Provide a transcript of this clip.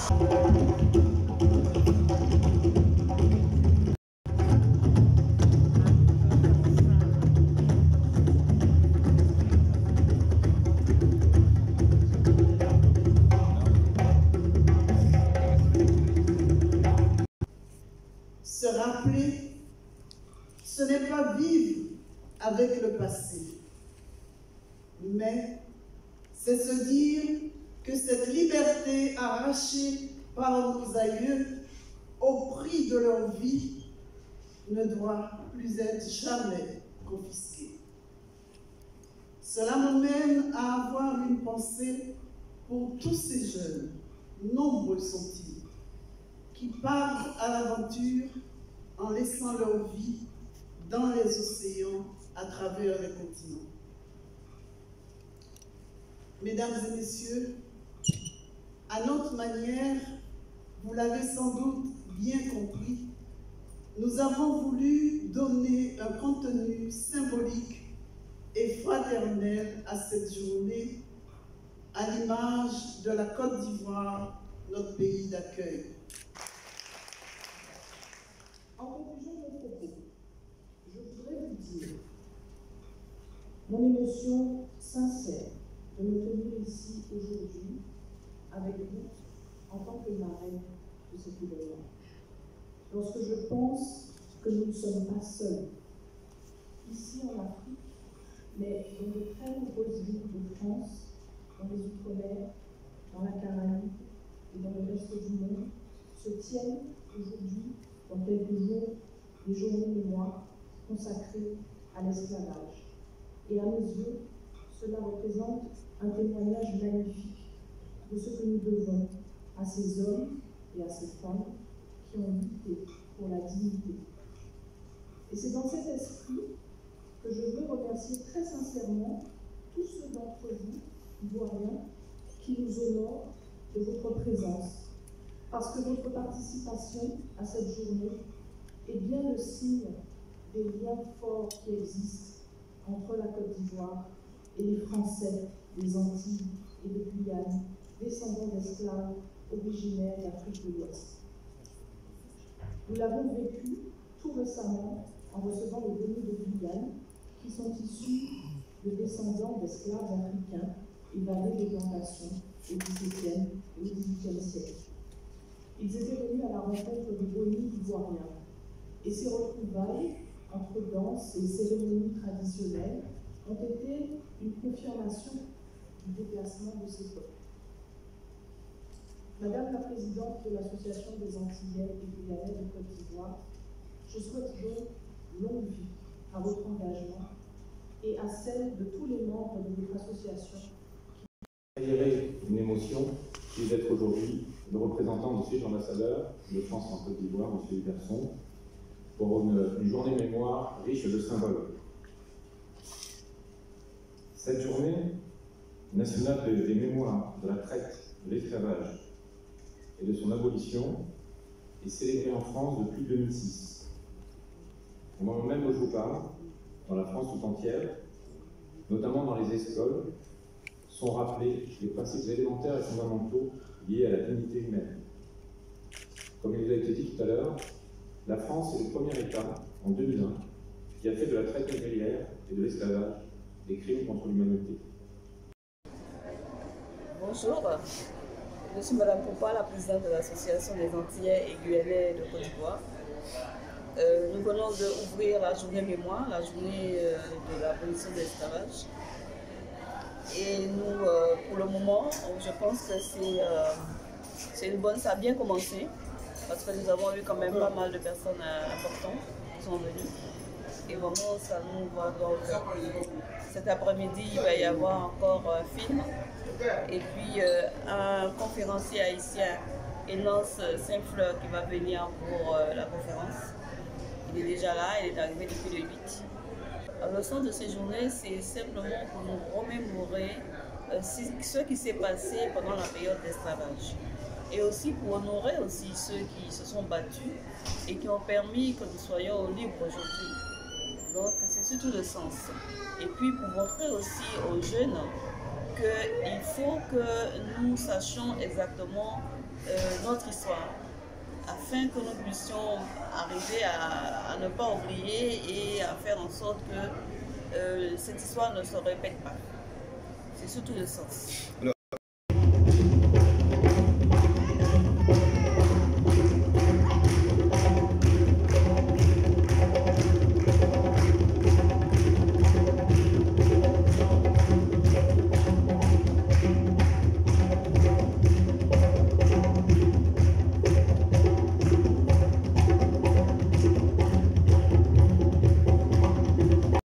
Se rappeler, ce n'est pas vivre avec le passé, mais c'est se dire que cette liberté arrachée par nos aïeux au prix de leur vie ne doit plus être jamais confisquée. Cela m'amène à avoir une pensée pour tous ces jeunes, nombreux sont-ils, qui partent à l'aventure en laissant leur vie dans les océans à travers les continents. Mesdames et messieurs, à notre manière, vous l'avez sans doute bien compris, nous avons voulu donner un contenu symbolique et fraternel à cette journée, à l'image de la Côte d'Ivoire, notre pays d'accueil. En conclusion de mon propos, je voudrais vous dire mon émotion sincère de me tenir ici aujourd'hui avec vous en tant que marraine de cet événement. Lorsque je pense que nous ne sommes pas seuls, ici en Afrique, mais dans de très nombreuses villes de France, dans les Outre-mer, dans la Caraïbe et dans le reste du monde, se tiennent aujourd'hui, dans quelques jours, des journées mémoire consacrées à l'esclavage. Et à mes yeux, cela représente un témoignage magnifique de ce que nous devons à ces hommes et à ces femmes qui ont lutté pour la dignité. Et c'est dans cet esprit que je veux remercier très sincèrement tous ceux d'entre vous, ivoiriens, qui nous honorent de votre présence, parce que votre participation à cette journée est bien le signe des liens forts qui existent entre la Côte d'Ivoire et les Français des Antilles et de Guyane, descendants d'esclaves originaires d'Afrique de l'Ouest. Nous l'avons vécu tout récemment en recevant les venus de Guyane, qui sont issus de descendants d'esclaves africains évadés des plantations au XVIIe et au XVIIIe siècle. Ils étaient venus à la rencontre des bonnies ivoiriens, et ces retrouvailles entre danses et cérémonies traditionnelles ont été une confirmation du déplacement de ces peuples. Madame la Présidente de l'Association des Antillais et Guyanais de Côte d'Ivoire, je souhaite donc longue vie à votre engagement et à celle de tous les membres de votre association. Une émotion qui est d'être aujourd'hui le représentant du siège ambassadeur de France en Côte d'Ivoire, M. Garçon, pour une journée mémoire riche de symboles. Cette journée nationale des mémoires de la traite, de l'esclavage et de son abolition est célébrée en France depuis 2006. Au moment même où je vous parle, dans la France tout entière, notamment dans les écoles, sont rappelés les principes élémentaires et fondamentaux liés à la dignité humaine. Comme il vous a été dit tout à l'heure, la France est le premier État, en 2001, qui a fait de la traite négrière et de l'esclavage des crimes contre l'humanité. Bonjour, je suis Madame Poupa, la présidente de l'Association des Antillais et Guyanais de Côte d'Ivoire. Nous venons d'ouvrir la journée mémoire, la journée de l'abolition de l'esclavage. Et nous, pour le moment, je pense que c'est une bonne, ça a bien commencé, parce que nous avons eu quand même pas mal de personnes importantes qui sont venues. Et vraiment, ça nous va donc. Cet après-midi, il va y avoir encore un film. Et puis, un conférencier haïtien, Enance Saint-Fleur, qui va venir pour la conférence. Il est déjà là, il est arrivé depuis le 8. Le sens de ces journées, c'est simplement pour nous remémorer ce qui s'est passé pendant la période d'esclavage. Et aussi pour honorer aussi ceux qui se sont battus et qui ont permis que nous soyons libres aujourd'hui. Donc c'est surtout le sens. Et puis pour montrer aussi aux jeunes qu'il faut que nous sachions exactement notre histoire, afin que nous puissions arriver à ne pas oublier et à faire en sorte que cette histoire ne se répète pas. C'est surtout le sens. Alors,